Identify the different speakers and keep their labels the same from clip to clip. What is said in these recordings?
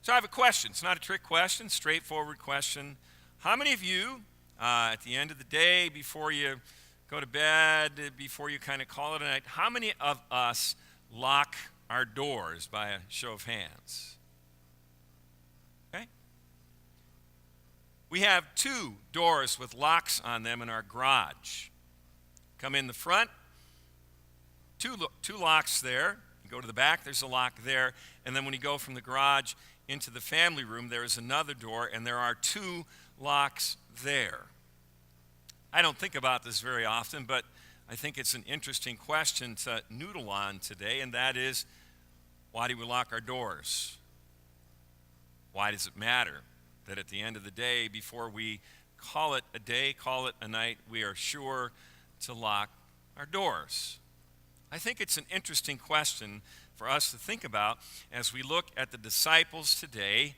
Speaker 1: So I have a question. It's not a trick question, straightforward question. How many of you, at the end of the day, before you go to bed, before you kind of call it a night, how many of us lock our doors by a show of hands? Okay? We have two doors with locks on them in our garage. Come in the front, two locks there. You go to the back, there's a lock there. And then when you go from the garage into the family room, there is another door, and there are two locks there. I don't think about this very often, but I think it's an interesting question to noodle on today, and that is, why do we lock our doors? Why does it matter that at the end of the day, before we call it a day, call it a night, we are sure to lock our doors? I think it's an interesting question for us to think about as we look at the disciples today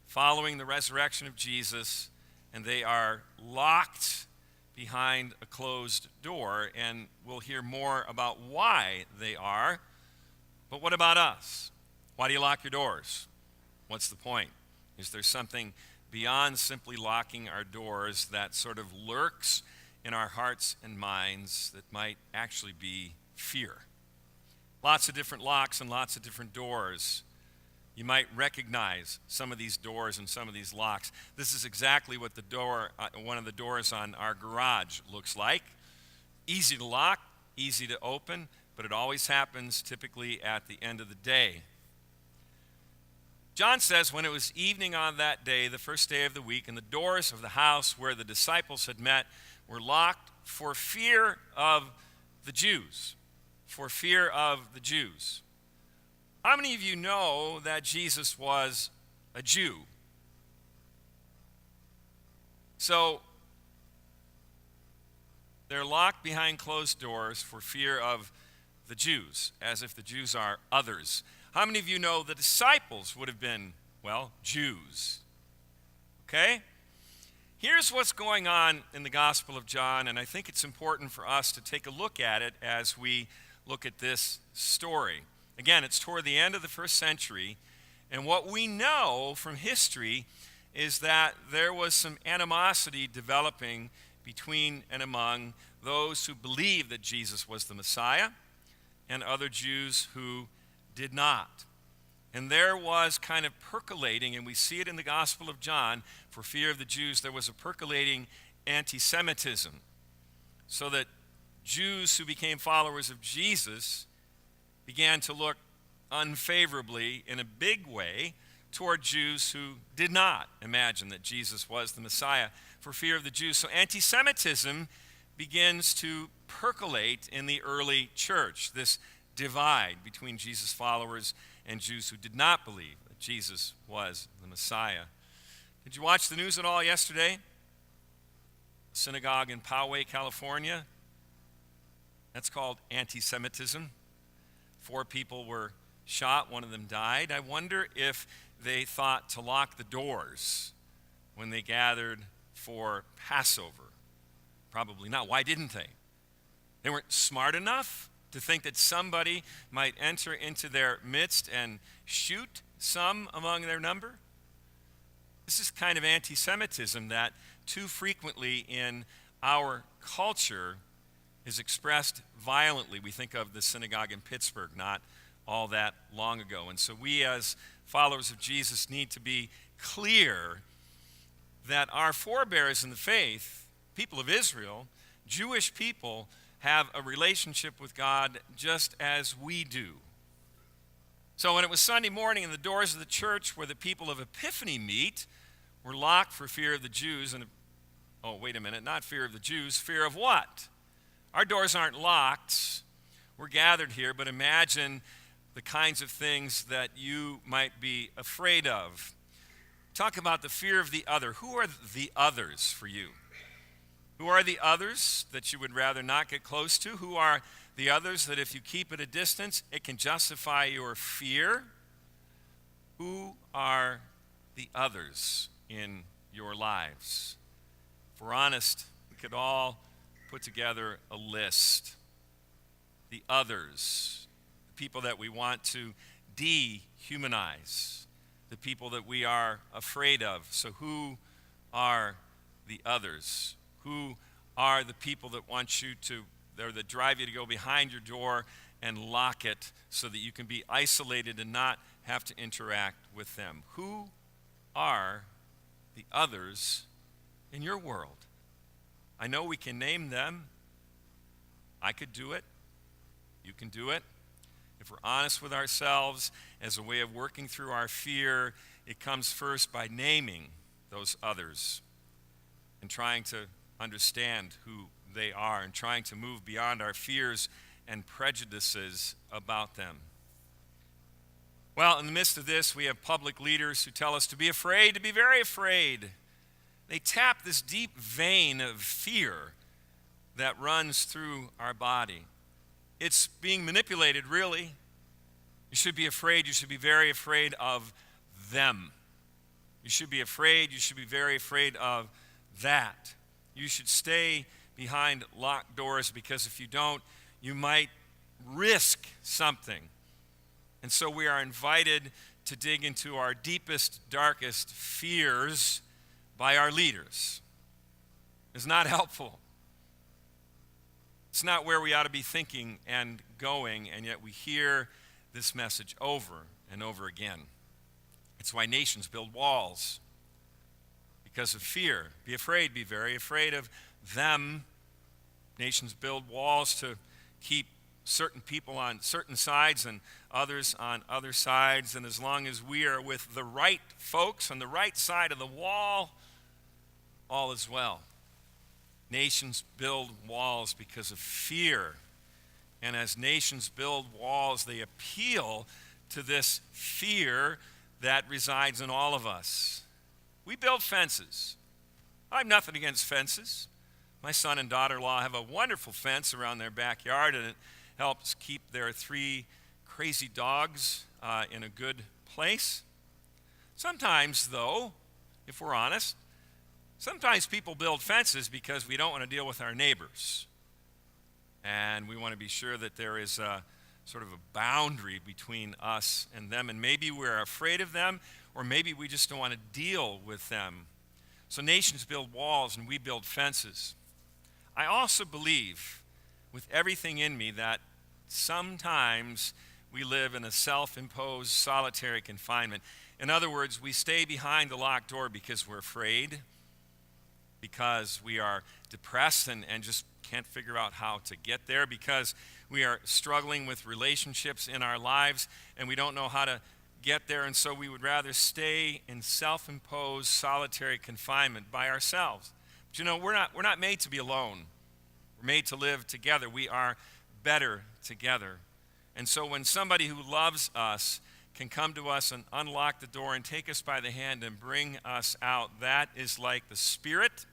Speaker 1: following the resurrection of Jesus, and they are locked behind a closed door, and we'll hear more about why they are. But what about us? Why do you lock your doors? What's the point? Is there something beyond simply locking our doors that sort of lurks in our hearts and minds that might actually be fear? Lots of different locks and lots of different doors. You might recognize some of these doors and some of these locks. This is exactly what the door, one of the doors on our garage looks like. Easy to lock, easy to open, but it always happens typically at the end of the day. John says, when it was evening on that day, the first day of the week, and the doors of the house where the disciples had met were locked for fear of the Jews. For fear of the Jews. How many of you know that Jesus was a Jew? So, they're locked behind closed doors for fear of the Jews, as if the Jews are others. How many of you know the disciples would have been, well, Jews? Okay? Here's what's going on in the Gospel of John, and I think it's important for us to take a look at it as we look at this story. Again, it's toward the end of the first century, and what we know from history is that there was some animosity developing between and among those who believed that Jesus was the Messiah and other Jews who did not. And there was kind of percolating, and we see it in the Gospel of John, for fear of the Jews, there was a percolating anti-Semitism, so that Jews who became followers of Jesus began to look unfavorably in a big way toward Jews who did not imagine that Jesus was the Messiah for fear of the Jews. So anti-Semitism begins to percolate in the early church, this divide between Jesus' followers and Jews who did not believe that Jesus was the Messiah. Did you watch the news at all yesterday? Synagogue in Poway, California. That's called anti-Semitism. 4 people were shot, one of them died. I wonder if they thought to lock the doors when they gathered for Passover. Probably not. Why didn't they? They weren't smart enough to think that somebody might enter into their midst and shoot some among their number? This is kind of anti-Semitism that too frequently in our culture is expressed violently. We think of the synagogue in Pittsburgh not all that long ago. And so we as followers of Jesus need to be clear that our forebears in the faith, people of Israel, Jewish people, have a relationship with God just as we do. So when it was Sunday morning and the doors of the church where the people of Epiphany meet were locked for fear of the Jews, and oh, wait a minute, not fear of the Jews, fear of what? Our doors aren't locked. We're gathered here, but imagine the kinds of things that you might be afraid of. Talk about the fear of the other. Who are the others for you? Who are the others that you would rather not get close to? Who are the others that if you keep at a distance, it can justify your fear? Who are the others in your lives? If we're honest, we could all put together a list. The others, the people that we want to dehumanize, the people that we are afraid of. So who are the others? Who are the people that want you to, or that drive you to go behind your door and lock it so that you can be isolated and not have to interact with them? Who are the others in your world? I know we can name them. I could do it. You can do it. If we're honest with ourselves, as a way of working through our fear, it comes first by naming those others and trying to understand who they are and trying to move beyond our fears and prejudices about them. Well, in the midst of this, we have public leaders who tell us to be afraid, to be very afraid. They tap this deep vein of fear that runs through our body. It's being manipulated, really. You should be afraid. You should be very afraid of them. You should be afraid. You should be very afraid of that. You should stay behind locked doors because if you don't, you might risk something. And so we are invited to dig into our deepest, darkest fears by our leaders. It's not helpful. It's not where we ought to be thinking and going, and yet we hear this message over and over again. It's why nations build walls, because of fear. Be afraid, be very afraid of them. Nations build walls to keep certain people on certain sides and others on other sides, and as long as we are with the right folks on the right side of the wall, all is well. Nations build walls because of fear. And as nations build walls, they appeal to this fear that resides in all of us. We build fences. I have nothing against fences. My son and daughter-in-law have a wonderful fence around their backyard, and it helps keep their 3 crazy dogs in a good place. Sometimes, though, if we're honest, sometimes people build fences because we don't want to deal with our neighbors. And we want to be sure that there is a sort of a boundary between us and them. And maybe we're afraid of them, or maybe we just don't want to deal with them. So nations build walls and we build fences. I also believe with everything in me that sometimes we live in a self-imposed solitary confinement. In other words, we stay behind the locked door because we're afraid, because we are depressed and just can't figure out how to get there, because we are struggling with relationships in our lives and we don't know how to get there, and so we would rather stay in self-imposed solitary confinement by ourselves. But you know, we're not made to be alone. We're made to live together. We are better together. And so when somebody who loves us can come to us and unlock the door and take us by the hand and bring us out, that is like the Spirit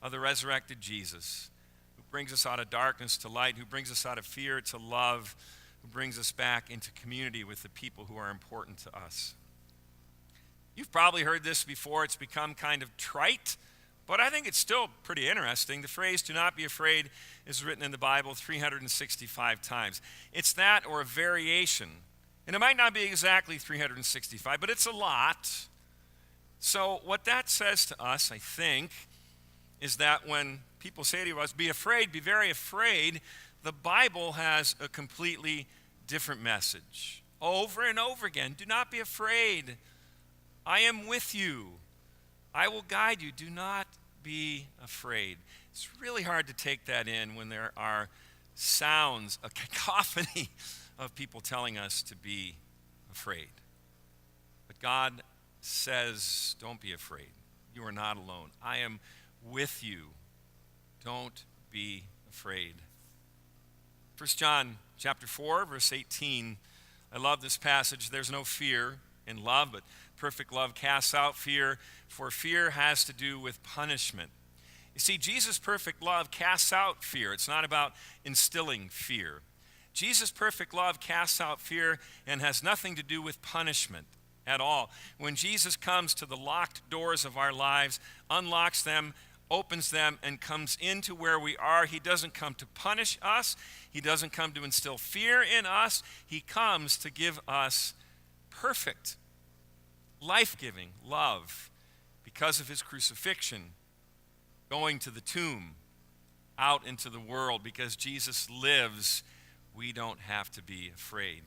Speaker 1: of the resurrected Jesus, who brings us out of darkness to light, who brings us out of fear to love, who brings us back into community with the people who are important to us. You've probably heard this before. It's become kind of trite, but I think it's still pretty interesting. The phrase, "do not be afraid," is written in the Bible 365 times. It's that or a variation. And it might not be exactly 365, but it's a lot. So what that says to us, I think, is that when people say to us, be afraid, be very afraid, the Bible has a completely different message. Over and over again, do not be afraid. I am with you. I will guide you. Do not be afraid. It's really hard to take that in when there are sounds, a cacophony of people telling us to be afraid. But God says, don't be afraid. You are not alone. I am with you. Don't be afraid. 1 John chapter 4, verse 18. I love this passage. There's no fear in love, but perfect love casts out fear, for fear has to do with punishment. You see, Jesus' perfect love casts out fear. It's not about instilling fear. Jesus' perfect love casts out fear and has nothing to do with punishment at all. When Jesus comes to the locked doors of our lives, unlocks them, opens them, and comes into where we are, he doesn't come to punish us. He doesn't come to instill fear in us. He comes to give us perfect life-giving love because of his crucifixion, going to the tomb, out into the world. Because Jesus lives, we don't have to be afraid.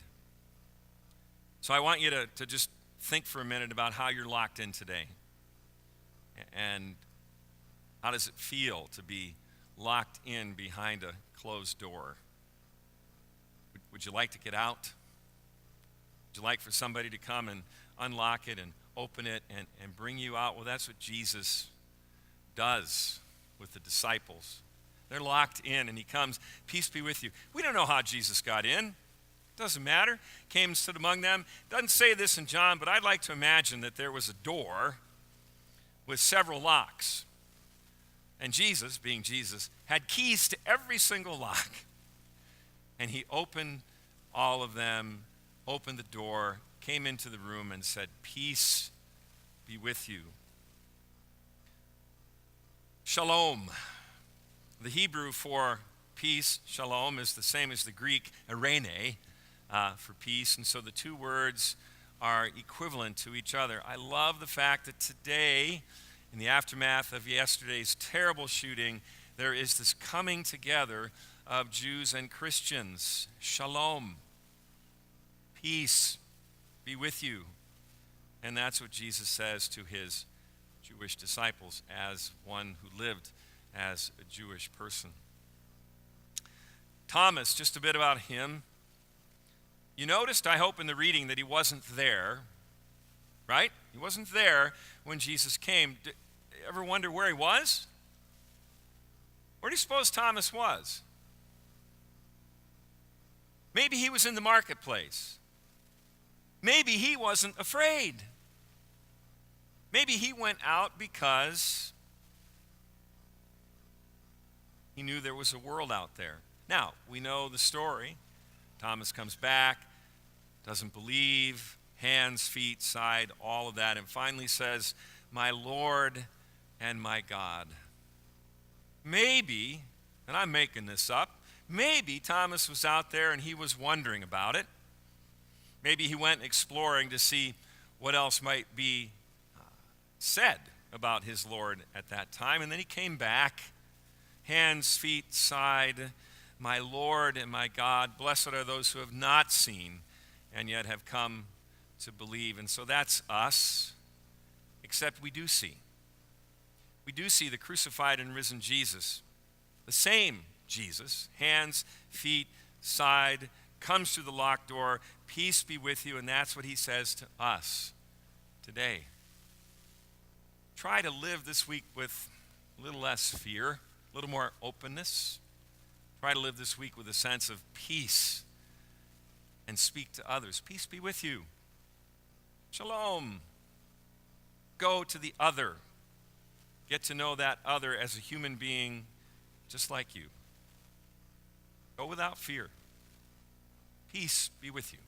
Speaker 1: So I want you to just think for a minute about how you're locked in today. And how does it feel to be locked in behind a closed door? Would you like to get out? Would you like for somebody to come and unlock it and open it and bring you out? Well, that's what Jesus does with the disciples. They're locked in, and he comes, peace be with you. We don't know how Jesus got in. Doesn't matter. Came and stood among them. Doesn't say this in John, but I'd like to imagine that there was a door with several locks. And Jesus, being Jesus, had keys to every single lock. And he opened all of them, opened the door, came into the room and said, peace be with you. Shalom. The Hebrew for peace, shalom, is the same as the Greek eirene for peace. And so the two words are equivalent to each other. I love the fact that today, in the aftermath of yesterday's terrible shooting, there is this coming together of Jews and Christians. Shalom. Peace be with you. And that's what Jesus says to his Jewish disciples as one who lived as a Jewish person. Thomas, just a bit about him. You noticed, I hope, in the reading that he wasn't there, right? He wasn't there when Jesus came. Did you ever wonder where he was? Where do you suppose Thomas was? Maybe he was in the marketplace. Maybe he wasn't afraid. Maybe he went out because he knew there was a world out there. Now, we know the story. Thomas comes back, doesn't believe, hands, feet, side, all of that, and finally says, my Lord and my God. Maybe, and I'm making this up, maybe Thomas was out there and he was wondering about it. Maybe he went exploring to see what else might be said about his Lord at that time. And then he came back, hands, feet, side, my Lord and my God. Blessed are those who have not seen and yet have come to believe. And so that's us, except we do see. We do see the crucified and risen Jesus, the same Jesus, hands, feet, side, comes through the locked door, peace be with you, and that's what he says to us today. Try to live this week with a little less fear, a little more openness. Try to live this week with a sense of peace and speak to others. Peace be with you. Shalom. Go to the other. Get to know that other as a human being just like you. Go without fear. Peace be with you.